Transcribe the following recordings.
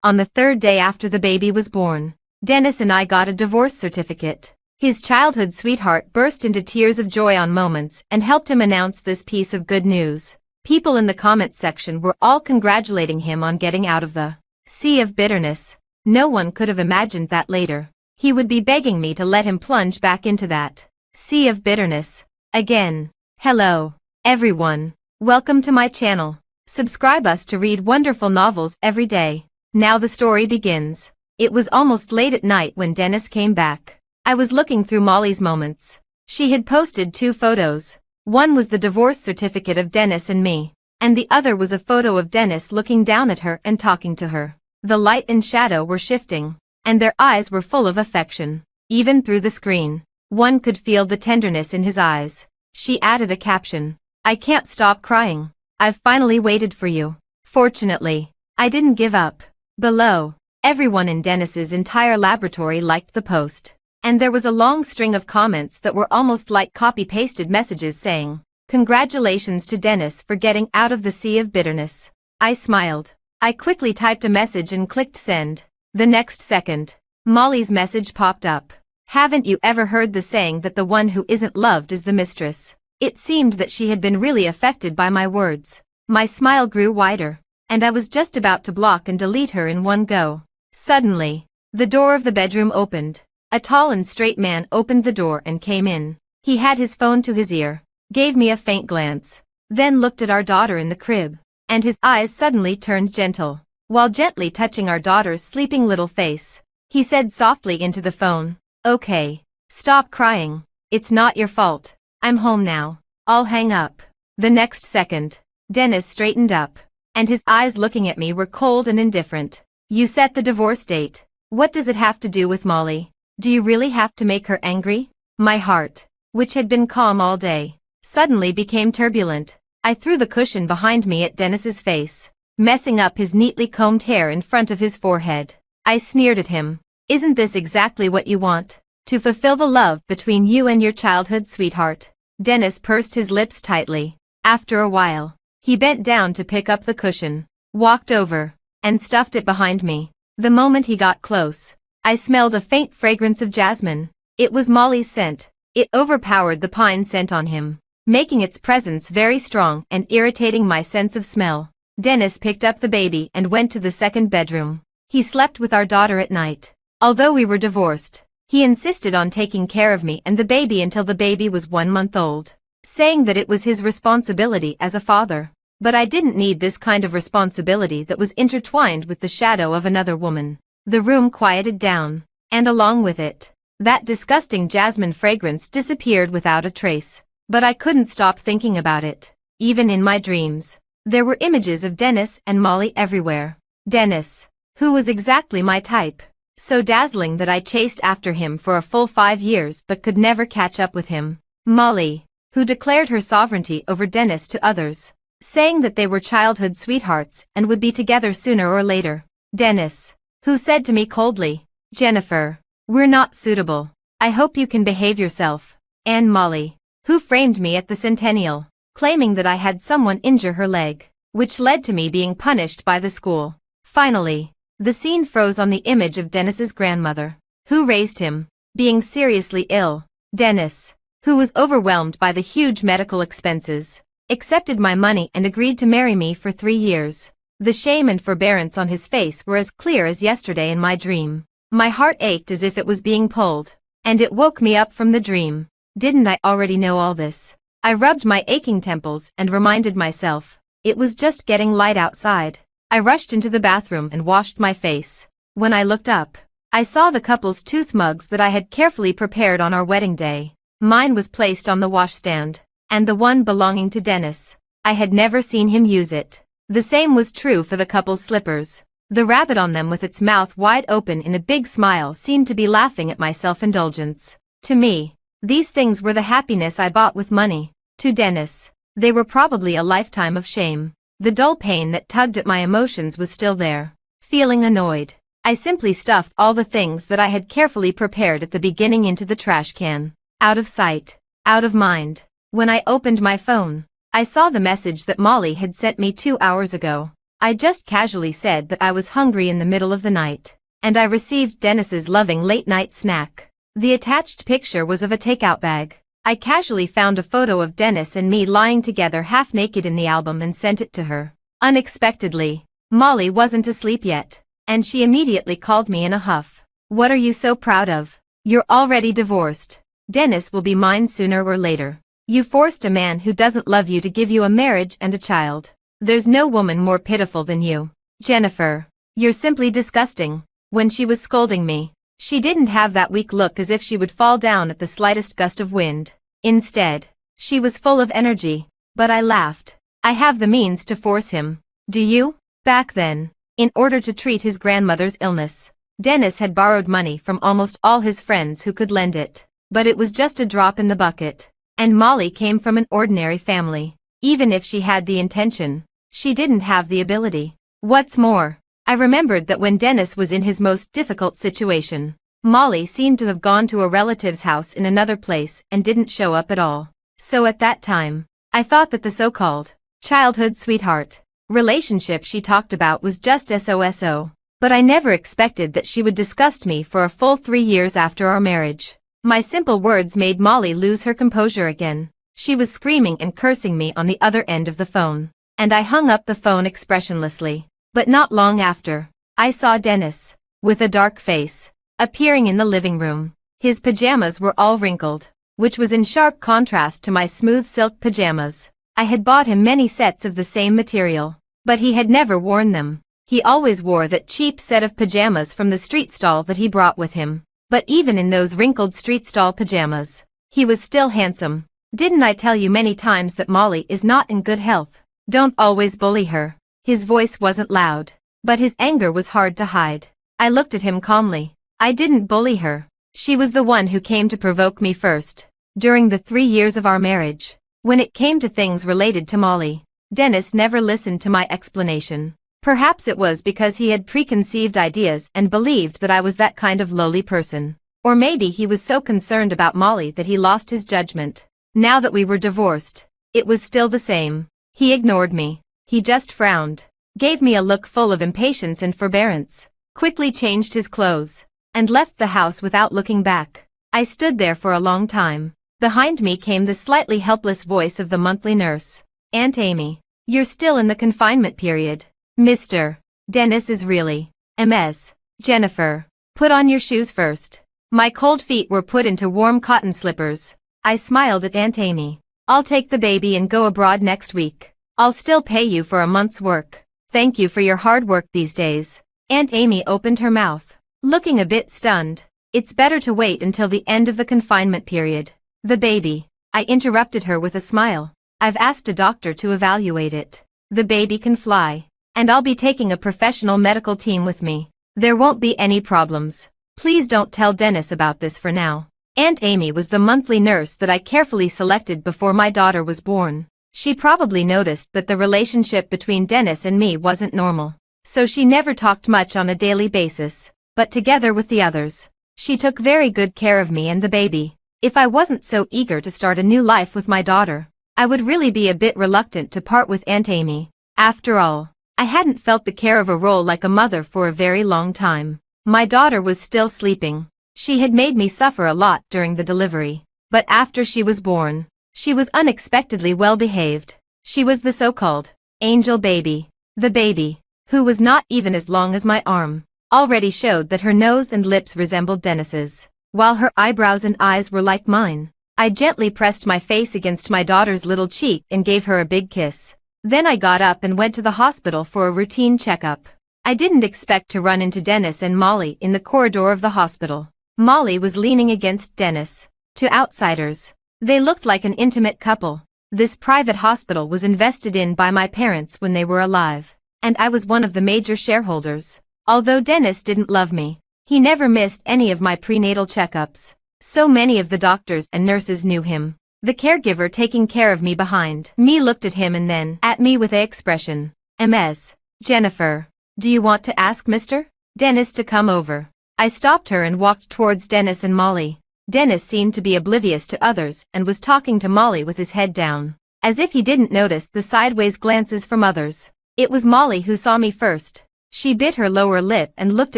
On the third day after the baby was born, Dennis and I got a divorce certificate. His childhood sweetheart burst into tears of joy on moments and helped him announce this piece of good news. People in the comment section were all congratulating him on getting out of the sea of bitterness. No one could have imagined that later he would be begging me to let him plunge back into that sea of bitterness again. Hello, everyone. Welcome to my channel. Subscribe us to read wonderful novels every day. Now the story begins. It was almost late at night when Dennis came back. I was looking through Molly's moments. She had posted 2 photos. One was the divorce certificate of Dennis and me, and the other was a photo of Dennis looking down at her and talking to her. The light and shadow were shifting, and their eyes were full of affection. Even through the screen, one could feel the tenderness in his eyes. She added a caption. "I can't stop crying. I've finally waited for you." Fortunately, I didn't give up. Below, everyone in Dennis's entire laboratory liked the post, and there was a long string of comments that were almost like copy-pasted messages saying, "Congratulations to Dennis for getting out of the sea of bitterness." I smiled. I quickly typed a message and clicked send. The next second, Molly's message popped up. "Haven't you ever heard the saying that the one who isn't loved is the mistress?" It seemed that she had been really affected by my words. My smile grew wider, and I was just about to block and delete her in one go. Suddenly, the door of the bedroom opened. A tall and straight man opened the door and came in. He had his phone to his ear, gave me a faint glance, then looked at our daughter in the crib, and his eyes suddenly turned gentle. While gently touching our daughter's sleeping little face, he said softly into the phone, "Okay, stop crying. It's not your fault. I'm home now. I'll hang up." The next second, Dennis straightened up, and his eyes looking at me were cold and indifferent. "You set the divorce date. What does it have to do with Molly? Do you really have to make her angry?" My heart, which had been calm all day, suddenly became turbulent. I threw the cushion behind me at Dennis's face, messing up his neatly combed hair in front of his forehead. I sneered at him. "Isn't this exactly what you want? To fulfill the love between you and your childhood sweetheart?" Dennis pursed his lips tightly. After a while, he bent down to pick up the cushion, walked over, and stuffed it behind me. The moment he got close, I smelled a faint fragrance of jasmine. It was Molly's scent. It overpowered the pine scent on him, making its presence very strong and irritating my sense of smell. Dennis picked up the baby and went to the second bedroom. He slept with our daughter at night. Although we were divorced, he insisted on taking care of me and the baby until the baby was 1 month old, saying that it was his responsibility as a father. But I didn't need this kind of responsibility that was intertwined with the shadow of another woman. The room quieted down, and along with it, that disgusting jasmine fragrance disappeared without a trace. But I couldn't stop thinking about it. Even in my dreams, there were images of Dennis and Molly everywhere. Dennis, who was exactly my type, so dazzling that I chased after him for a full 5 years but could never catch up with him. Molly, who declared her sovereignty over Dennis to others, saying that they were childhood sweethearts and would be together sooner or later. Dennis, who said to me coldly, "Jennifer, we're not suitable. I hope you can behave yourself." And Molly, who framed me at the centennial, claiming that I had someone injure her leg, which led to me being punished by the school. Finally, the scene froze on the image of Dennis's grandmother, who raised him, being seriously ill. Dennis, who was overwhelmed by the huge medical expenses, accepted my money and agreed to marry me for 3 years. The shame and forbearance on his face were as clear as yesterday in my dream. My heart ached as if it was being pulled, and it woke me up from the dream. Didn't I already know all this? I rubbed my aching temples and reminded myself, it was just getting light outside. I rushed into the bathroom and washed my face. When I looked up, I saw the couple's tooth mugs that I had carefully prepared on our wedding day. Mine was placed on the washstand, and the one belonging to Dennis, I had never seen him use it. The same was true for the couple's slippers. The rabbit on them with its mouth wide open in a big smile seemed to be laughing at my self-indulgence. To me, these things were the happiness I bought with money. To Dennis, they were probably a lifetime of shame. The dull pain that tugged at my emotions was still there. Feeling annoyed, I simply stuffed all the things that I had carefully prepared at the beginning into the trash can. Out of sight, out of mind. When I opened my phone, I saw the message that Molly had sent me 2 hours ago. I just casually said that I was hungry in the middle of the night, and I received Dennis's loving late-night snack. The attached picture was of a takeout bag. I casually found a photo of Dennis and me lying together half-naked in the album and sent it to her. Unexpectedly, Molly wasn't asleep yet, and she immediately called me in a huff. "What are you so proud of? You're already divorced. Dennis will be mine sooner or later. You forced a man who doesn't love you to give you a marriage and a child. There's no woman more pitiful than you. Jennifer, you're simply disgusting." When she was scolding me, she didn't have that weak look as if she would fall down at the slightest gust of wind. Instead, she was full of energy, but I laughed. I have the means to force him. Do you? Back then, in order to treat his grandmother's illness, Dennis had borrowed money from almost all his friends who could lend it. But it was just a drop in the bucket. And Molly came from an ordinary family. Even if she had the intention, she didn't have the ability. What's more, I remembered that when Dennis was in his most difficult situation, Molly seemed to have gone to a relative's house in another place and didn't show up at all. So at that time, I thought that the so-called childhood sweetheart relationship she talked about was just SOSO. But I never expected that she would disgust me for a full 3 years after our marriage. My simple words made Molly lose her composure again. She was screaming and cursing me on the other end of the phone, and I hung up the phone expressionlessly. But not long after, I saw Dennis, with a dark face, appearing in the living room. His pajamas were all wrinkled, which was in sharp contrast to my smooth silk pajamas. I had bought him many sets of the same material, but he had never worn them. He always wore that cheap set of pajamas from the street stall that he brought with him. But even in those wrinkled street stall pajamas, he was still handsome. "Didn't I tell you many times that Molly is not in good health? Don't always bully her." His voice wasn't loud, but his anger was hard to hide. I looked at him calmly. "I didn't bully her. She was the one who came to provoke me first. During the 3 years of our marriage, when it came to things related to Molly, Dennis never listened to my explanation. Perhaps it was because he had preconceived ideas and believed that I was that kind of lowly person. Or maybe he was so concerned about Molly that he lost his judgment. Now that we were divorced, it was still the same. He ignored me. He just frowned, gave me a look full of impatience and forbearance, quickly changed his clothes, and left the house without looking back. I stood there for a long time. Behind me came the slightly helpless voice of the monthly nurse. "Aunt Amy, you're still in the confinement period. Mr. Dennis is really MS. Jennifer, put on your shoes first." My cold feet were put into warm cotton slippers. I smiled at Aunt Amy. "I'll take the baby and go abroad next week. I'll still pay you for a month's work. Thank you for your hard work these days." Aunt Amy opened her mouth, looking a bit stunned. "It's better to wait until the end of the confinement period." "The baby," I interrupted her with a smile. "I've asked a doctor to evaluate it. The baby can fly. And I'll be taking a professional medical team with me. There won't be any problems. Please don't tell Dennis about this for now." Aunt Amy was the monthly nurse that I carefully selected before my daughter was born. She probably noticed that the relationship between Dennis and me wasn't normal, so she never talked much on a daily basis. But together with the others, she took very good care of me and the baby. If I wasn't so eager to start a new life with my daughter, I would really be a bit reluctant to part with Aunt Amy. After all, I hadn't felt the care of a role like a mother for a very long time. My daughter was still sleeping. She had made me suffer a lot during the delivery. But after she was born, she was unexpectedly well behaved. She was the so-called angel baby. The baby, who was not even as long as my arm, already showed that her nose and lips resembled Dennis's, while her eyebrows and eyes were like mine. I gently pressed my face against my daughter's little cheek and gave her a big kiss. Then I got up and went to the hospital for a routine checkup. I didn't expect to run into Dennis and Molly in the corridor of the hospital. Molly was leaning against Dennis. To outsiders, they looked like an intimate couple. This private hospital was invested in by my parents when they were alive, and I was one of the major shareholders. Although Dennis didn't love me, he never missed any of my prenatal checkups. So many of the doctors and nurses knew him. The caregiver taking care of me behind me looked at him and then at me with an expression. "Ms. Jennifer, do you want to ask Mr. Dennis to come over?" I stopped her and walked towards Dennis and Molly. Dennis seemed to be oblivious to others and was talking to Molly with his head down, as if he didn't notice the sideways glances from others. It was Molly who saw me first. She bit her lower lip and looked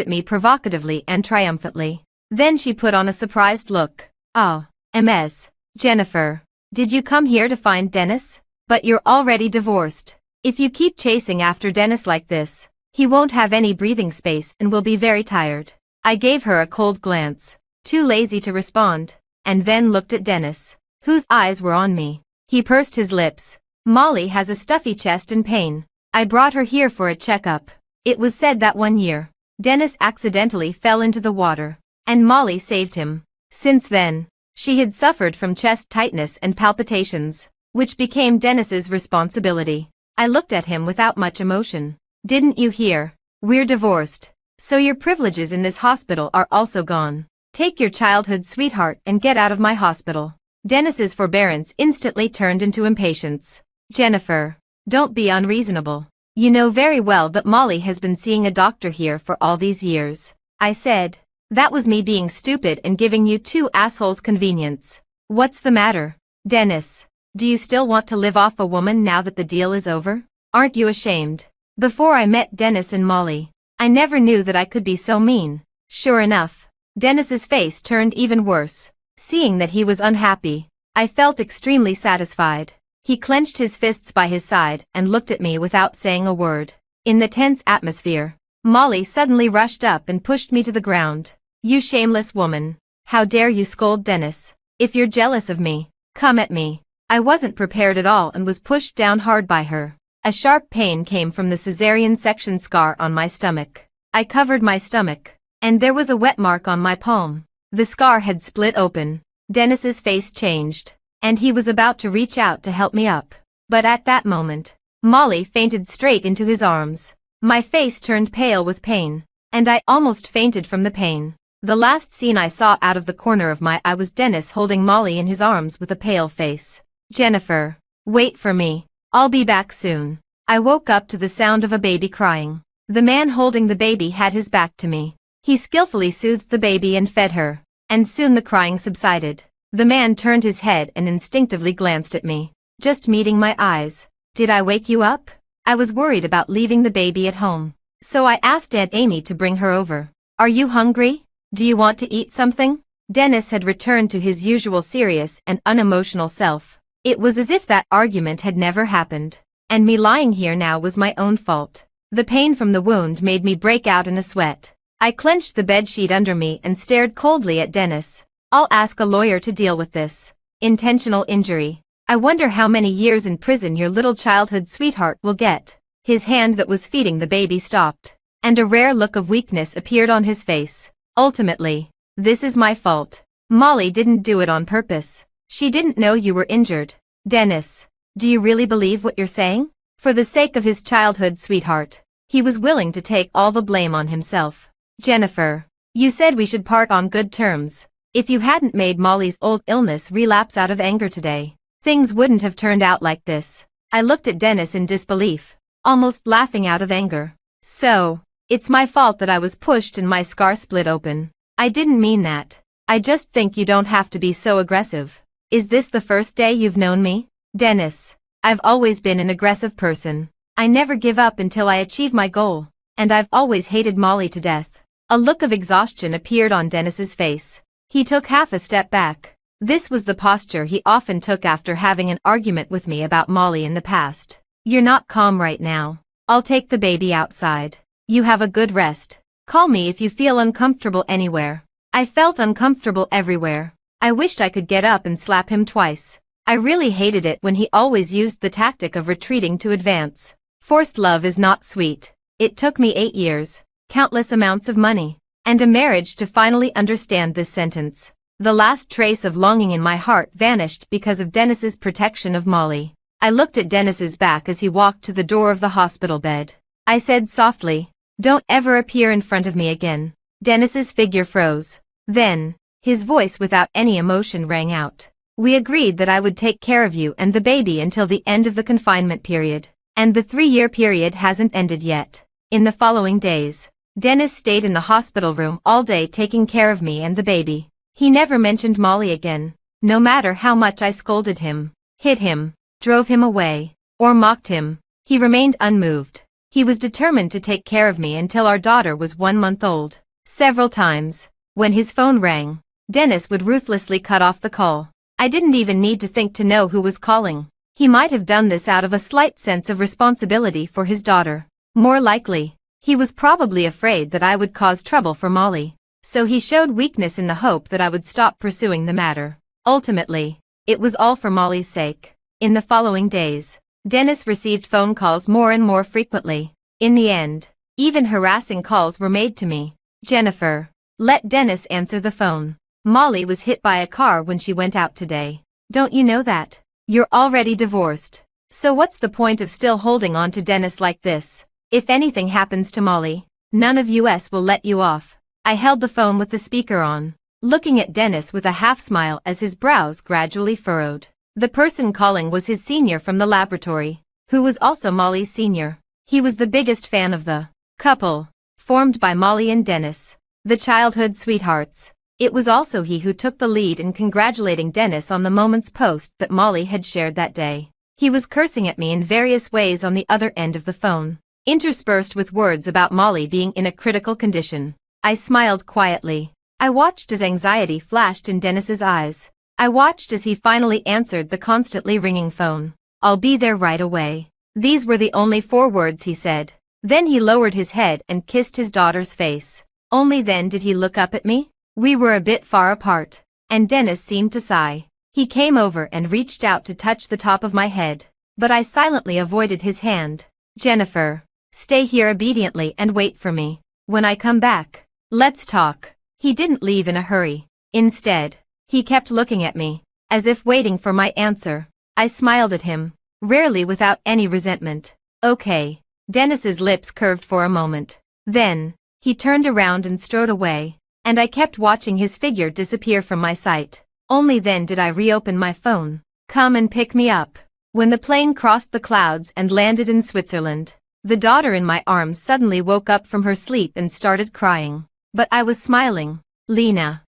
at me provocatively and triumphantly. Then she put on a surprised look. "Ah, Ms. Jennifer. Did you come here to find Dennis? But you're already divorced. If you keep chasing after Dennis like this, he won't have any breathing space and will be very tired." I gave her a cold glance, too lazy to respond, and then looked at Dennis, whose eyes were on me. He pursed his lips. "Molly has a stuffy chest and pain. I brought her here for a checkup. It was said that one year, Dennis accidentally fell into the water, and Molly saved him. Since then, she had suffered from chest tightness and palpitations, which became Dennis's responsibility." I looked at him without much emotion. "Didn't you hear? We're divorced. So your privileges in this hospital are also gone. Take your childhood sweetheart and get out of my hospital." Dennis's forbearance instantly turned into impatience. "Jennifer, don't be unreasonable. You know very well that Molly has been seeing a doctor here for all these years," I said. "That was me being stupid and giving you two assholes convenience. What's the matter, Dennis? Do you still want to live off a woman now that the deal is over? Aren't you ashamed?" Before I met Dennis and Molly, I never knew that I could be so mean. Sure enough, Dennis's face turned even worse. Seeing that he was unhappy, I felt extremely satisfied. He clenched his fists by his side and looked at me without saying a word. In the tense atmosphere, Molly suddenly rushed up and pushed me to the ground. "You shameless woman. How dare you scold Dennis? If you're jealous of me, come at me." I wasn't prepared at all and was pushed down hard by her. A sharp pain came from the cesarean section scar on my stomach. I covered my stomach, and there was a wet mark on my palm. The scar had split open. Dennis's face changed, and he was about to reach out to help me up. But at that moment, Molly fainted straight into his arms. My face turned pale with pain, and I almost fainted from the pain. The last scene I saw out of the corner of my eye was Dennis holding Molly in his arms with a pale face. "Jennifer, wait for me. I'll be back soon." I woke up to the sound of a baby crying. The man holding the baby had his back to me. He skillfully soothed the baby and fed her, and soon the crying subsided. The man turned his head and instinctively glanced at me, just meeting my eyes. "Did I wake you up?" I was worried about leaving the baby at home, so I asked Aunt Amy to bring her over. "Are you hungry? Do you want to eat something?" Dennis had returned to his usual serious and unemotional self. It was as if that argument had never happened, and me lying here now was my own fault. The pain from the wound made me break out in a sweat. I clenched the bedsheet under me and stared coldly at Dennis. "I'll ask a lawyer to deal with this. Intentional injury. I wonder how many years in prison your little childhood sweetheart will get." His hand that was feeding the baby stopped, and a rare look of weakness appeared on his face. "Ultimately, this is my fault. Molly didn't do it on purpose. She didn't know you were injured." "Dennis, do you really believe what you're saying?" For the sake of his childhood sweetheart, he was willing to take all the blame on himself. "Jennifer, you said we should part on good terms. If you hadn't made Molly's old illness relapse out of anger today, things wouldn't have turned out like this." I looked at Dennis in disbelief, almost laughing out of anger. "So, it's my fault that I was pushed and my scar split open." "I didn't mean that. I just think you don't have to be so aggressive. Is this the first day you've known me?" "Dennis, I've always been an aggressive person. I never give up until I achieve my goal, and I've always hated Molly to death." A look of exhaustion appeared on Dennis's face. He took half a step back. This was the posture he often took after having an argument with me about Molly in the past. "You're not calm right now. I'll take the baby outside. You have a good rest. Call me if you feel uncomfortable anywhere." I felt uncomfortable everywhere. I wished I could get up and slap him twice. I really hated it when he always used the tactic of retreating to advance. Forced love is not sweet. It took me 8 years, countless amounts of money, and a marriage to finally understand this sentence. The last trace of longing in my heart vanished because of Dennis's protection of Molly. I looked at Dennis's back as he walked to the door of the hospital bed. I said softly, "Don't ever appear in front of me again." Dennis's figure froze. Then, his voice without any emotion rang out. "We agreed that I would take care of you and the baby until the end of the confinement period. And the 3-year period hasn't ended yet." In the following days, Dennis stayed in the hospital room all day taking care of me and the baby. He never mentioned Molly again. No matter how much I scolded him, hit him, drove him away, or mocked him, he remained unmoved. He was determined to take care of me until our daughter was 1 month old. Several times, when his phone rang, Dennis would ruthlessly cut off the call. I didn't even need to think to know who was calling. He might have done this out of a slight sense of responsibility for his daughter. More likely, he was probably afraid that I would cause trouble for Molly. So he showed weakness in the hope that I would stop pursuing the matter. Ultimately, it was all for Molly's sake. In the following days, Dennis received phone calls more and more frequently. In the end, even harassing calls were made to me. Jennifer, let Dennis answer the phone. Molly was hit by a car when she went out today. Don't you know that? You're already divorced. So what's the point of still holding on to Dennis like this? If anything happens to Molly, none of us will let you off. I held the phone with the speaker on, looking at Dennis with a half smile as his brows gradually furrowed. The person calling was his senior from the laboratory, who was also Molly's senior. He was the biggest fan of the couple, formed by Molly and Dennis, the childhood sweethearts. It was also he who took the lead in congratulating Dennis on the moment's post that Molly had shared that day. He was cursing at me in various ways on the other end of the phone, interspersed with words about Molly being in a critical condition. I smiled quietly. I watched as anxiety flashed in Dennis's eyes. I watched as he finally answered the constantly ringing phone. I'll be there right away. These were the only 4 words he said. Then he lowered his head and kissed his daughter's face. Only then did he look up at me. We were a bit far apart, and Dennis seemed to sigh. He came over and reached out to touch the top of my head, but I silently avoided his hand. Jennifer, stay here obediently and wait for me. When I come back, let's talk. He didn't leave in a hurry. Instead, he kept looking at me, as if waiting for my answer. I smiled at him, rarely without any resentment. Okay. Dennis's lips curved for a moment. Then, he turned around and strode away, and I kept watching his figure disappear from my sight. Only then did I reopen my phone. Come and pick me up. When the plane crossed the clouds and landed in Switzerland, the daughter in my arms suddenly woke up from her sleep and started crying. But I was smiling. Lena,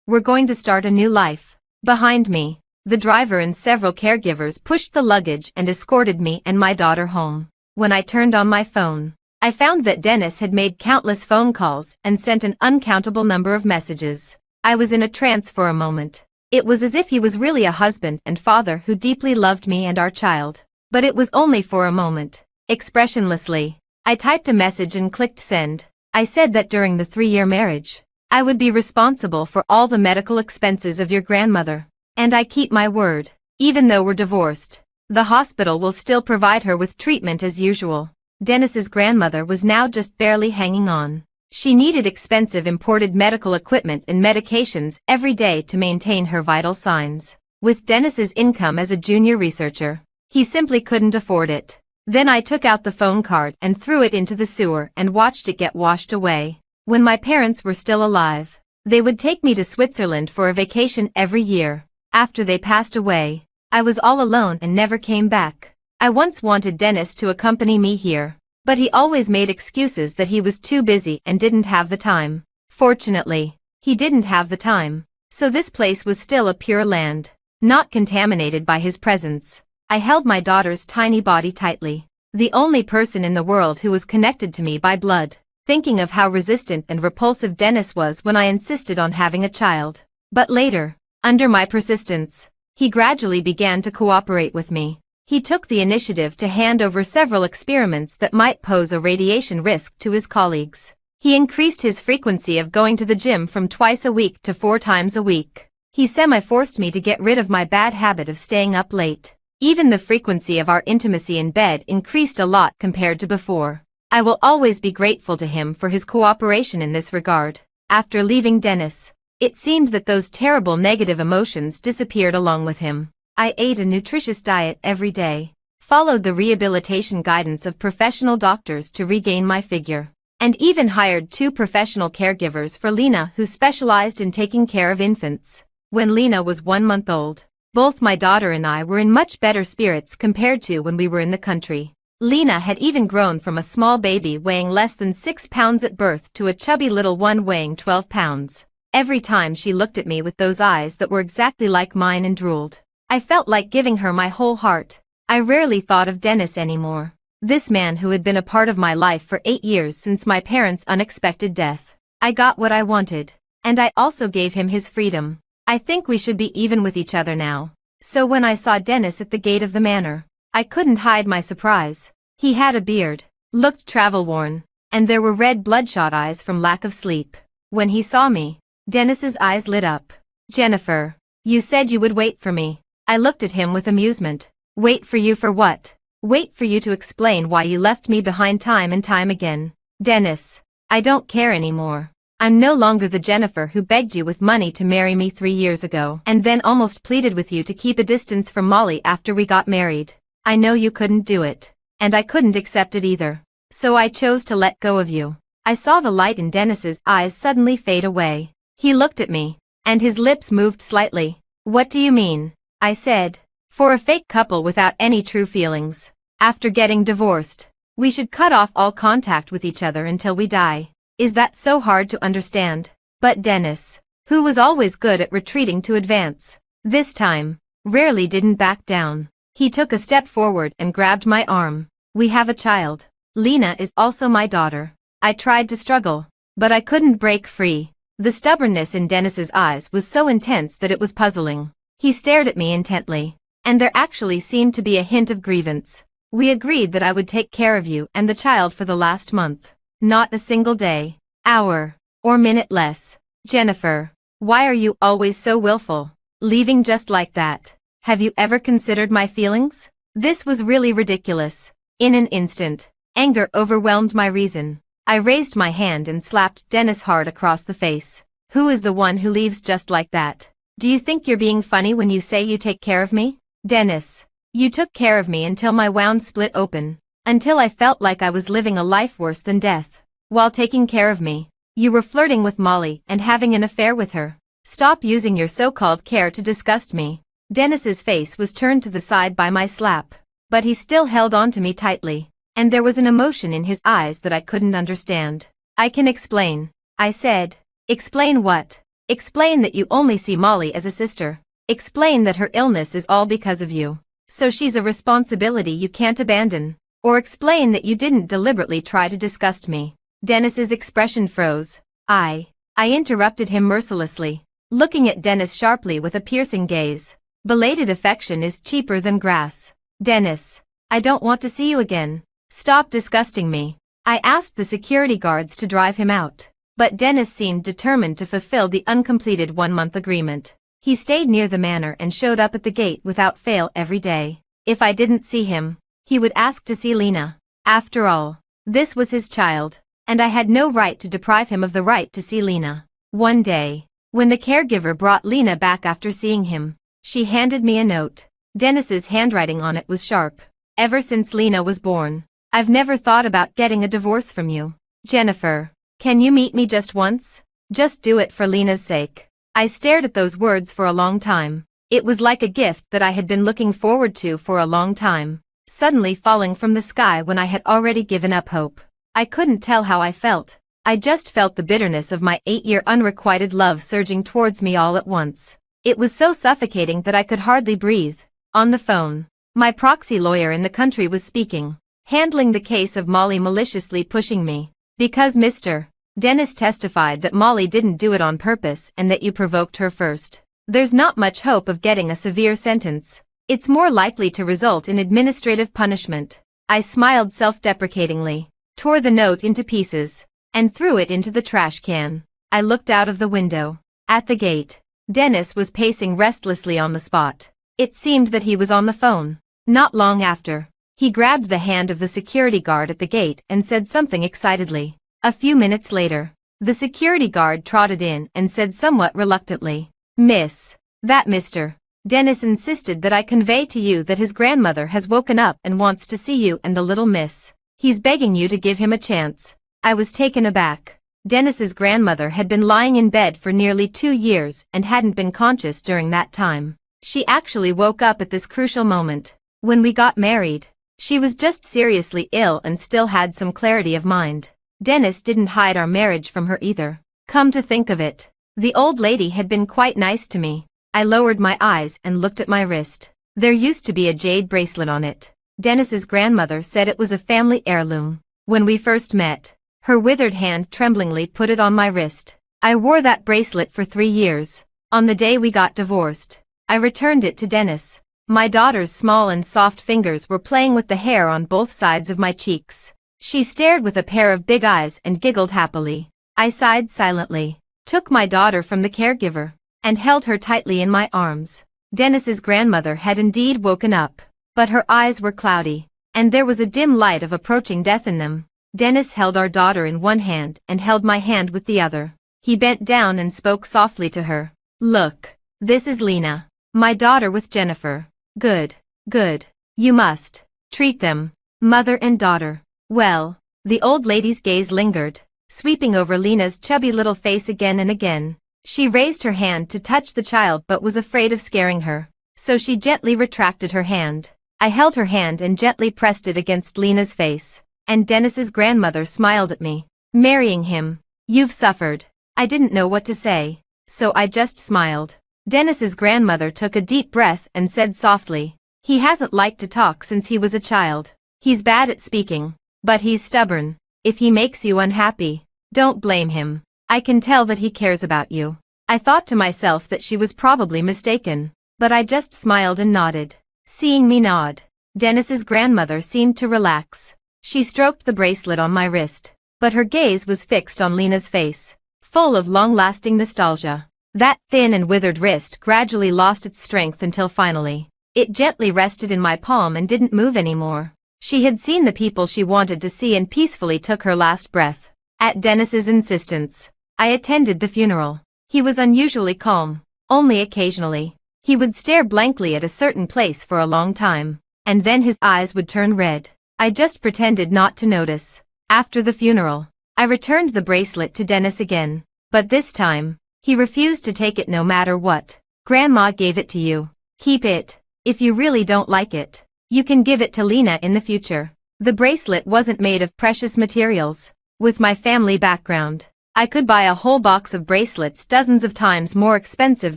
we're going to start a new life. Behind me, the driver and several caregivers pushed the luggage and escorted me and my daughter home. When I turned on my phone, I found that Dennis had made countless phone calls and sent an uncountable number of messages. I was in a trance for a moment. It was as if he was really a husband and father who deeply loved me and our child. But it was only for a moment. Expressionlessly, I typed a message and clicked send. I said that during the 3-year marriage, I would be responsible for all the medical expenses of your grandmother. And I keep my word. Even though we're divorced, the hospital will still provide her with treatment as usual. Dennis's grandmother was now just barely hanging on. She needed expensive imported medical equipment and medications every day to maintain her vital signs. With Dennis's income as a junior researcher, he simply couldn't afford it. Then I took out the phone card and threw it into the sewer and watched it get washed away. When my parents were still alive, they would take me to Switzerland for a vacation every year. After they passed away, I was all alone and never came back. I once wanted Dennis to accompany me here, but he always made excuses that he was too busy and didn't have the time. Fortunately, he didn't have the time, so this place was still a pure land, not contaminated by his presence. I held my daughter's tiny body tightly, the only person in the world who was connected to me by blood, thinking of how resistant and repulsive Dennis was when I insisted on having a child. But later, under my persistence, he gradually began to cooperate with me. He took the initiative to hand over several experiments that might pose a radiation risk to his colleagues. He increased his frequency of going to the gym from twice a week to 4 times a week. He semi-forced me to get rid of my bad habit of staying up late. Even the frequency of our intimacy in bed increased a lot compared to before. I will always be grateful to him for his cooperation in this regard. After leaving Dennis, it seemed that those terrible negative emotions disappeared along with him. I ate a nutritious diet every day, followed the rehabilitation guidance of professional doctors to regain my figure, and even hired 2 professional caregivers for Lena who specialized in taking care of infants. When Lena was 1 month old, both my daughter and I were in much better spirits compared to when we were in the country. Lena had even grown from a small baby weighing less than 6 pounds at birth to a chubby little one weighing 12 pounds. Every time she looked at me with those eyes that were exactly like mine and drooled, I felt like giving her my whole heart. I rarely thought of Dennis anymore. This man who had been a part of my life for 8 years since my parents' unexpected death. I got what I wanted. And I also gave him his freedom. I think we should be even with each other now. So when I saw Dennis at the gate of the manor, I couldn't hide my surprise. He had a beard, looked travel-worn, and there were red bloodshot eyes from lack of sleep. When he saw me, Dennis's eyes lit up. Jennifer, you said you would wait for me. I looked at him with amusement. Wait for you for what? Wait for you to explain why you left me behind time and time again. Dennis, I don't care anymore. I'm no longer the Jennifer who begged you with money to marry me 3 years ago and then almost pleaded with you to keep a distance from Molly after we got married. I know you couldn't do it. And I couldn't accept it either. So I chose to let go of you. I saw the light in Dennis's eyes suddenly fade away. He looked at me, and his lips moved slightly. What do you mean? I said. For a fake couple without any true feelings. After getting divorced, we should cut off all contact with each other until we die. Is that so hard to understand? But Dennis, who was always good at retreating to advance, this time, rarely didn't back down. He took a step forward and grabbed my arm. We have a child. Lena is also my daughter. I tried to struggle, but I couldn't break free. The stubbornness in Dennis's eyes was so intense that it was puzzling. He stared at me intently, and there actually seemed to be a hint of grievance. We agreed that I would take care of you and the child for the last month. Not a single day, hour, or minute less. Jennifer, why are you always so willful? Leaving just like that. Have you ever considered my feelings? This was really ridiculous. In an instant, anger overwhelmed my reason. I raised my hand and slapped Dennis hard across the face. Who is the one who leaves just like that? Do you think you're being funny when you say you take care of me? Dennis, you took care of me until my wound split open. Until I felt like I was living a life worse than death. While taking care of me, you were flirting with Molly and having an affair with her. Stop using your so-called care to disgust me. Dennis's face was turned to the side by my slap, but he still held on to me tightly, and there was an emotion in his eyes that I couldn't understand. I can explain, I said. Explain what? Explain that you only see Molly as a sister. Explain that her illness is all because of you. So she's a responsibility you can't abandon. Or explain that you didn't deliberately try to disgust me. Dennis's expression froze. I interrupted him mercilessly, looking at Dennis sharply with a piercing gaze. Belated affection is cheaper than grass. Dennis, I don't want to see you again. Stop disgusting me. I asked the security guards to drive him out. But Dennis seemed determined to fulfill the uncompleted 1-month agreement. He stayed near the manor and showed up at the gate without fail every day. If I didn't see him, he would ask to see Lena. After all, this was his child, and I had no right to deprive him of the right to see Lena. One day, when the caregiver brought Lena back after seeing him, she handed me a note. Dennis's handwriting on it was sharp. Ever since Lena was born, I've never thought about getting a divorce from you. Jennifer, can you meet me just once? Just do it for Lena's sake. I stared at those words for a long time. It was like a gift that I had been looking forward to for a long time, suddenly falling from the sky when I had already given up hope. I couldn't tell how I felt. I just felt the bitterness of my 8-year unrequited love surging towards me all at once. It was so suffocating that I could hardly breathe. On the phone, my proxy lawyer in the country was speaking, handling the case of Molly maliciously pushing me. Because Mr. Dennis testified that Molly didn't do it on purpose and that you provoked her first. There's not much hope of getting a severe sentence. It's more likely to result in administrative punishment. I smiled self-deprecatingly, tore the note into pieces, and threw it into the trash can. I looked out of the window. At the gate, Dennis was pacing restlessly on the spot. It seemed that he was on the phone. Not long after, he grabbed the hand of the security guard at the gate and said something excitedly. A few minutes later, the security guard trotted in and said somewhat reluctantly, "Miss, that Mr. Dennis insisted that I convey to you that his grandmother has woken up and wants to see you and the little miss. He's begging you to give him a chance." I was taken aback. Dennis's grandmother had been lying in bed for nearly 2 years and hadn't been conscious during that time. She actually woke up at this crucial moment. When we got married, she was just seriously ill and still had some clarity of mind. Dennis didn't hide our marriage from her either. Come to think of it, the old lady had been quite nice to me. I lowered my eyes and looked at my wrist. There used to be a jade bracelet on it. Dennis's grandmother said it was a family heirloom. When we first met, her withered hand tremblingly put it on my wrist. I wore that bracelet for 3 years. On the day we got divorced, I returned it to Dennis. My daughter's small and soft fingers were playing with the hair on both sides of my cheeks. She stared with a pair of big eyes and giggled happily. I sighed silently, took my daughter from the caregiver, and held her tightly in my arms. Dennis's grandmother had indeed woken up, but her eyes were cloudy, and there was a dim light of approaching death in them. Dennis held our daughter in one hand and held my hand with the other. He bent down and spoke softly to her. "Look, this is Lena, my daughter with Jennifer. Good, good. You must treat them, mother and daughter, well." The old lady's gaze lingered, sweeping over Lena's chubby little face again and again. She raised her hand to touch the child but was afraid of scaring her, so she gently retracted her hand. I held her hand and gently pressed it against Lena's face, and Dennis's grandmother smiled at me. "Marrying him, you've suffered." I didn't know what to say, so I just smiled. Dennis's grandmother took a deep breath and said softly, "He hasn't liked to talk since he was a child. He's bad at speaking, but he's stubborn. If he makes you unhappy, don't blame him. I can tell that he cares about you." I thought to myself that she was probably mistaken, but I just smiled and nodded. Seeing me nod, Dennis's grandmother seemed to relax. She stroked the bracelet on my wrist, but her gaze was fixed on Lena's face, full of long-lasting nostalgia. That thin and withered wrist gradually lost its strength until finally, it gently rested in my palm and didn't move anymore. She had seen the people she wanted to see and peacefully took her last breath. At Dennis's insistence, I attended the funeral. He was unusually calm. Only occasionally, he would stare blankly at a certain place for a long time, and then his eyes would turn red. I just pretended not to notice. After the funeral, I returned the bracelet to Dennis again, but this time, he refused to take it no matter what. "Grandma gave it to you. Keep it. If you really don't like it, you can give it to Lena in the future." The bracelet wasn't made of precious materials. With my family background, I could buy a whole box of bracelets dozens of times more expensive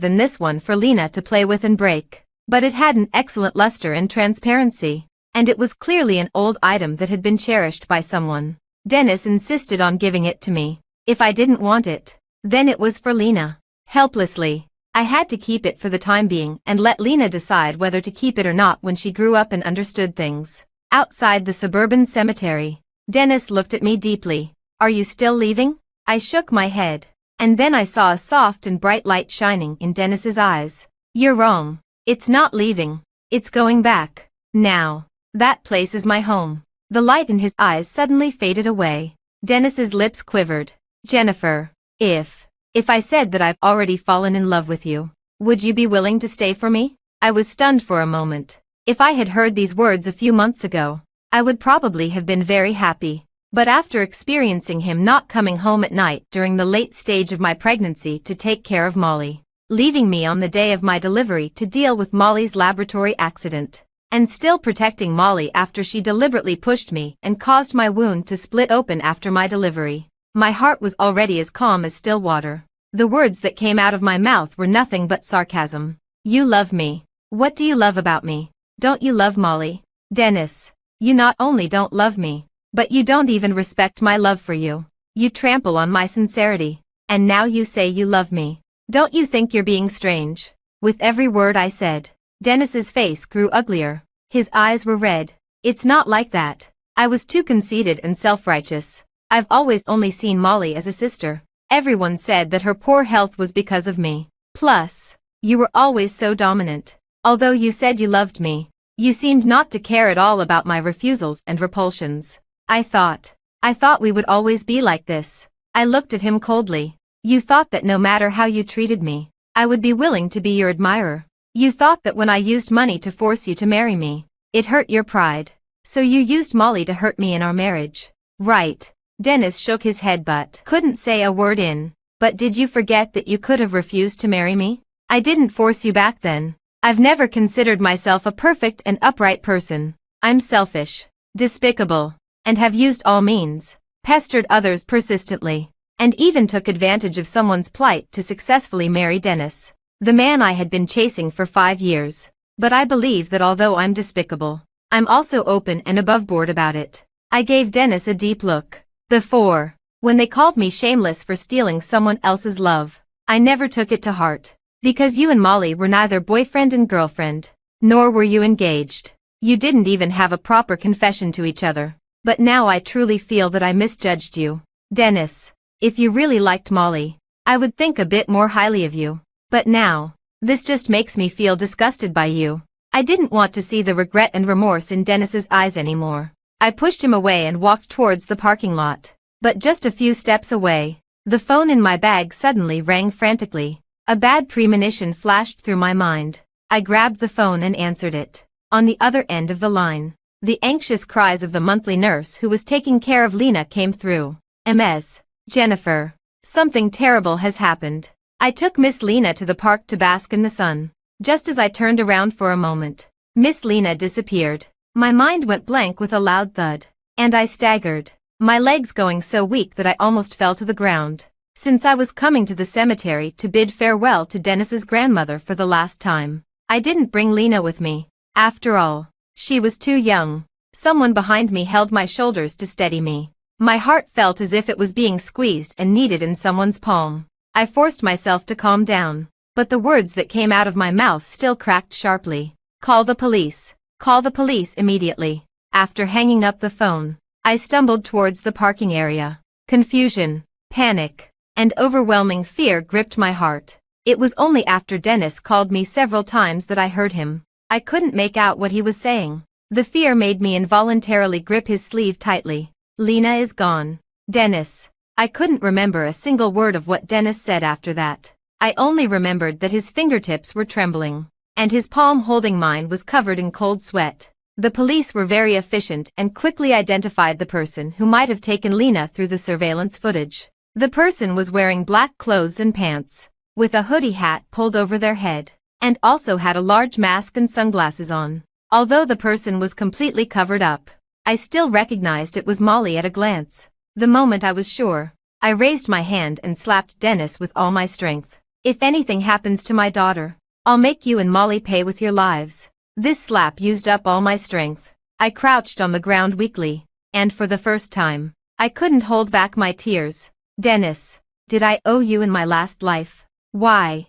than this one for Lena to play with and break. But it had an excellent luster and transparency, and it was clearly an old item that had been cherished by someone. Dennis insisted on giving it to me. If I didn't want it, then it was for Lena. Helplessly, I had to keep it for the time being and let Lena decide whether to keep it or not when she grew up and understood things. Outside the suburban cemetery, Dennis looked at me deeply. "Are you still leaving?" I shook my head, and then I saw a soft and bright light shining in Dennis's eyes. "You're wrong. It's not leaving. It's going back. Now, that place is my home." The light in his eyes suddenly faded away. Dennis's lips quivered. "Jennifer, if I said that I've already fallen in love with you, would you be willing to stay for me?" I was stunned for a moment. If I had heard these words a few months ago, I would probably have been very happy. But after experiencing him not coming home at night during the late stage of my pregnancy to take care of Molly, leaving me on the day of my delivery to deal with Molly's laboratory accident, and still protecting Molly after she deliberately pushed me and caused my wound to split open after my delivery, my heart was already as calm as still water. The words that came out of my mouth were nothing but sarcasm. "You love me. What do you love about me? Don't you love Molly?" "Dennis, you not only don't love me, but you don't even respect my love for you. You trample on my sincerity, and now you say you love me. Don't you think you're being strange?" With every word I said, Dennis's face grew uglier. His eyes were red. "It's not like that. I was too conceited and self-righteous. I've always only seen Molly as a sister. Everyone said that her poor health was because of me. Plus, you were always so dominant. Although you said you loved me, you seemed not to care at all about my refusals and repulsions. I thought we would always be like this." I looked at him coldly. "You thought that no matter how you treated me, I would be willing to be your admirer. You thought that when I used money to force you to marry me, it hurt your pride. So you used Molly to hurt me in our marriage. Right?" Dennis shook his head but couldn't say a word in. "But did you forget that you could have refused to marry me? I didn't force you back then. I've never considered myself a perfect and upright person. I'm selfish, despicable, and have used all means, pestered others persistently, and even took advantage of someone's plight to successfully marry Dennis, the man I had been chasing for 5 years. But I believe that although I'm despicable, I'm also open and aboveboard about it. I gave Dennis a deep look. Before, when they called me shameless for stealing someone else's love, I never took it to heart. Because you and Molly were neither boyfriend and girlfriend, nor were you engaged. You didn't even have a proper confession to each other. But now I truly feel that I misjudged you. Dennis, if you really liked Molly, I would think a bit more highly of you. But now, this just makes me feel disgusted by you. I didn't want to see the regret and remorse in Dennis's eyes anymore. I pushed him away and walked towards the parking lot. But just a few steps away, the phone in my bag suddenly rang frantically. A bad premonition flashed through my mind. I grabbed the phone and answered it. On the other end of the line, the anxious cries of the monthly nurse who was taking care of Lena came through. MS. Jennifer. Something terrible has happened. I took Miss Lena to the park to bask in the sun. Just as I turned around for a moment, Miss Lena disappeared. My mind went blank with a loud thud, and I staggered, my legs going so weak that I almost fell to the ground. Since I was coming to the cemetery to bid farewell to Dennis's grandmother for the last time, I didn't bring Lena with me. After all, she was too young. Someone behind me held my shoulders to steady me. My heart felt as if it was being squeezed and kneaded in someone's palm. I forced myself to calm down, but the words that came out of my mouth still cracked sharply. Call the police. Call the police immediately. After hanging up the phone, I stumbled towards the parking area. Confusion, panic, and overwhelming fear gripped my heart. It was only after Dennis called me several times that I heard him. I couldn't make out what he was saying. The fear made me involuntarily grip his sleeve tightly. Lena is gone. Dennis. I couldn't remember a single word of what Dennis said after that. I only remembered that his fingertips were trembling, and his palm holding mine was covered in cold sweat. The police were very efficient and quickly identified the person who might have taken Lena through the surveillance footage. The person was wearing black clothes and pants, with a hoodie hat pulled over their head, and also had a large mask and sunglasses on. Although the person was completely covered up, I still recognized it was Molly at a glance. The moment I was sure, I raised my hand and slapped Dennis with all my strength. If anything happens to my daughter, I'll make you and Molly pay with your lives. This slap used up all my strength. I crouched on the ground weakly, and for the first time, I couldn't hold back my tears. Dennis, did I owe you in my last life? Why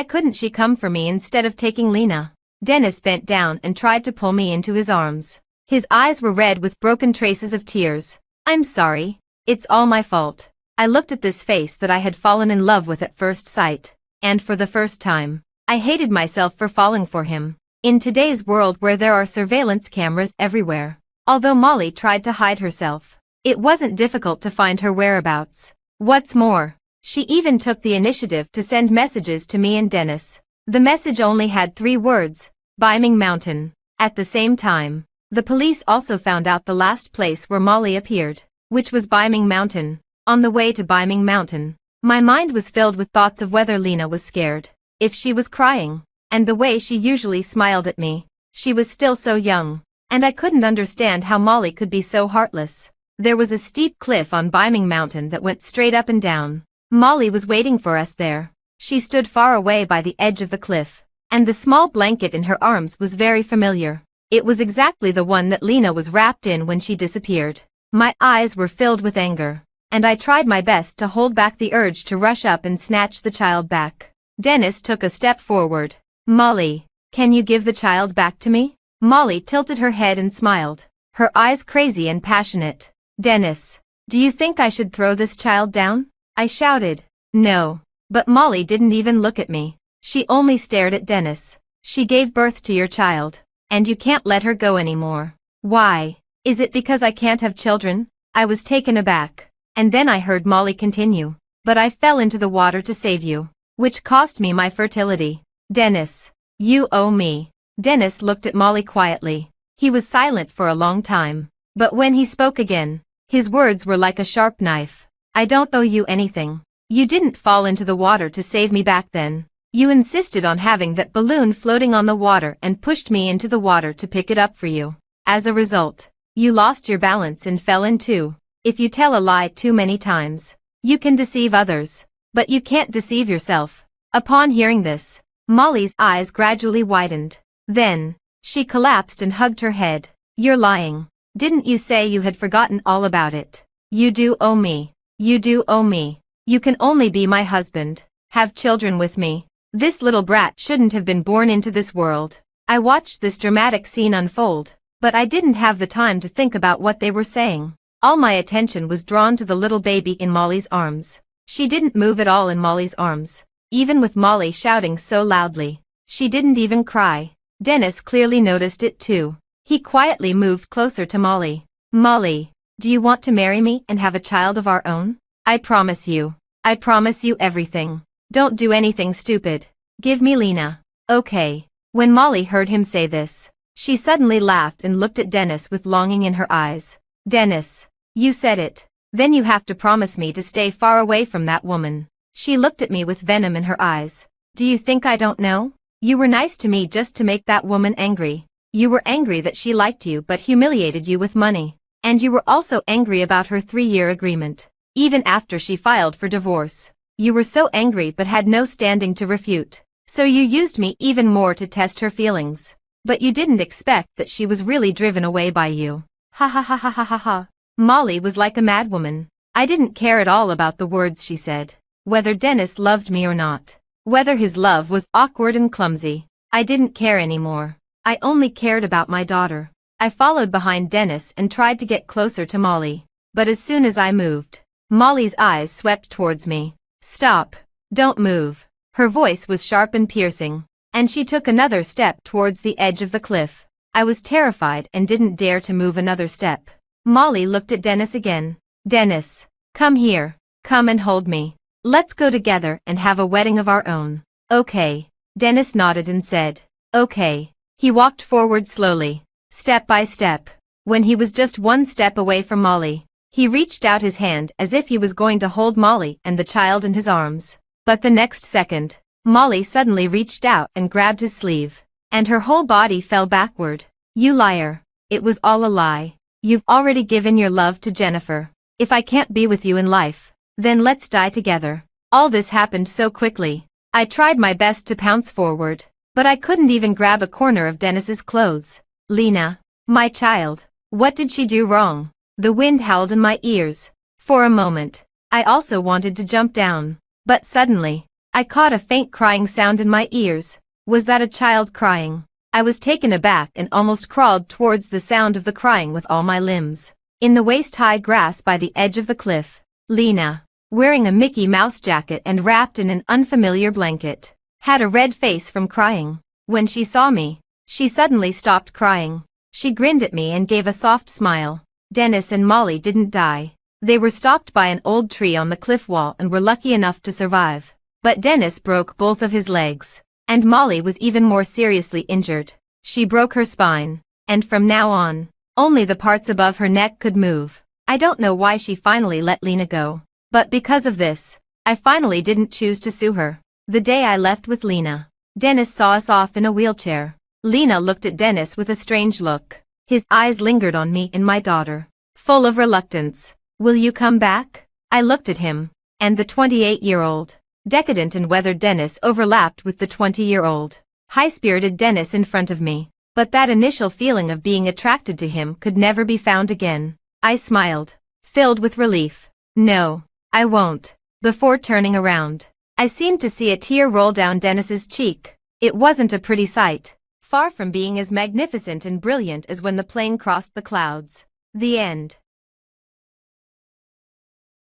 couldn't she come for me instead of taking Lena? Dennis bent down and tried to pull me into his arms. His eyes were red with broken traces of tears. I'm sorry. It's all my fault. I looked at this face that I had fallen in love with at first sight, and for the first time, I hated myself for falling for him. In today's world where there are surveillance cameras everywhere, although Molly tried to hide herself, it wasn't difficult to find her whereabouts. What's more, she even took the initiative to send messages to me and Dennis. The message only had 3 words: Biming Mountain. At the same time, the police also found out the last place where Molly appeared, which was Biming Mountain. On the way to Biming Mountain, my mind was filled with thoughts of whether Lena was scared, if she was crying, and the way she usually smiled at me. She was still so young, and I couldn't understand how Molly could be so heartless. There was a steep cliff on Biming Mountain that went straight up and down. Molly was waiting for us there. She stood far away by the edge of the cliff, and the small blanket in her arms was very familiar. It was exactly the one that Lena was wrapped in when she disappeared. My eyes were filled with anger, and I tried my best to hold back the urge to rush up and snatch the child back. Dennis took a step forward. Molly, can you give the child back to me? Molly tilted her head and smiled, her eyes crazy and passionate. Dennis, do you think I should throw this child down? I shouted. No. But Molly didn't even look at me. She only stared at Dennis. She gave birth to your child, and you can't let her go anymore. Why? Is it because I can't have children? I was taken aback, and then I heard Molly continue. But I fell into the water to save you, which cost me my fertility. Dennis, you owe me. Dennis looked at Molly quietly. He was silent for a long time, but when he spoke again, his words were like a sharp knife. I don't owe you anything. You didn't fall into the water to save me back then. You insisted on having that balloon floating on the water and pushed me into the water to pick it up for you. As a result, you lost your balance and fell in too. If you tell a lie too many times, you can deceive others, but you can't deceive yourself. Upon hearing this, Molly's eyes gradually widened. Then, she collapsed and hugged her head. You're lying. Didn't you say you had forgotten all about it? You do owe me. You do owe me. You can only be my husband. Have children with me. This little brat shouldn't have been born into this world. I watched this dramatic scene unfold, but I didn't have the time to think about what they were saying. All my attention was drawn to the little baby in Molly's arms. She didn't move at all in Molly's arms. Even with Molly shouting so loudly, she didn't even cry. Dennis clearly noticed it too. He quietly moved closer to Molly. Molly, do you want to marry me and have a child of our own? I promise you. I promise you everything. Don't do anything stupid. Give me Lena. Okay. When Molly heard him say this, she suddenly laughed and looked at Dennis with longing in her eyes. Dennis, you said it. Then you have to promise me to stay far away from that woman. She looked at me with venom in her eyes. Do you think I don't know? You were nice to me just to make that woman angry. You were angry that she liked you but humiliated you with money. And you were also angry about her 3-year agreement. Even after she filed for divorce. You were so angry but had no standing to refute. So you used me even more to test her feelings. But you didn't expect that she was really driven away by you. Ha ha ha ha ha ha ha. Molly was like a madwoman. I didn't care at all about the words she said. Whether Dennis loved me or not. Whether his love was awkward and clumsy. I didn't care anymore. I only cared about my daughter. I followed behind Dennis and tried to get closer to Molly. But as soon as I moved, Molly's eyes swept towards me. Stop. Don't move. Her voice was sharp and piercing, and she took another step towards the edge of the cliff. I was terrified and didn't dare to move another step. Molly looked at Dennis again. Dennis, come here. Come and hold me. Let's go together and have a wedding of our own. Okay. Dennis nodded and said, okay. He walked forward slowly, step by step. When he was just one step away from Molly, he reached out his hand as if he was going to hold Molly and the child in his arms. But the next second, Molly suddenly reached out and grabbed his sleeve, and her whole body fell backward. You liar. It was all a lie. You've already given your love to Jennifer. If I can't be with you in life, then let's die together. All this happened so quickly. I tried my best to pounce forward, but I couldn't even grab a corner of Dennis's clothes. Lena, my child, what did she do wrong? The wind howled in my ears. For a moment, I also wanted to jump down. But suddenly, I caught a faint crying sound in my ears. Was that a child crying? I was taken aback and almost crawled towards the sound of the crying with all my limbs. In the waist-high grass by the edge of the cliff, Lena, wearing a Mickey Mouse jacket and wrapped in an unfamiliar blanket, had a red face from crying. When she saw me, she suddenly stopped crying. She grinned at me and gave a soft smile. Dennis and Molly didn't die. They were stopped by an old tree on the cliff wall and were lucky enough to survive. But Dennis broke both of his legs. And Molly was even more seriously injured. She broke her spine. And from now on, only the parts above her neck could move. I don't know why she finally let Lena go. But because of this, I finally didn't choose to sue her. The day I left with Lena, Dennis saw us off in a wheelchair. Lena looked at Dennis with a strange look. His eyes lingered on me and my daughter, full of reluctance. Will you come back? I looked at him, and the 28-year-old, decadent and weathered Dennis overlapped with the 20-year-old, high-spirited Dennis in front of me. But that initial feeling of being attracted to him could never be found again. I smiled, filled with relief. No, I won't. Before turning around, I seemed to see a tear roll down Dennis's cheek. It wasn't a pretty sight, far from being as magnificent and brilliant as when the plane crossed the clouds. The end.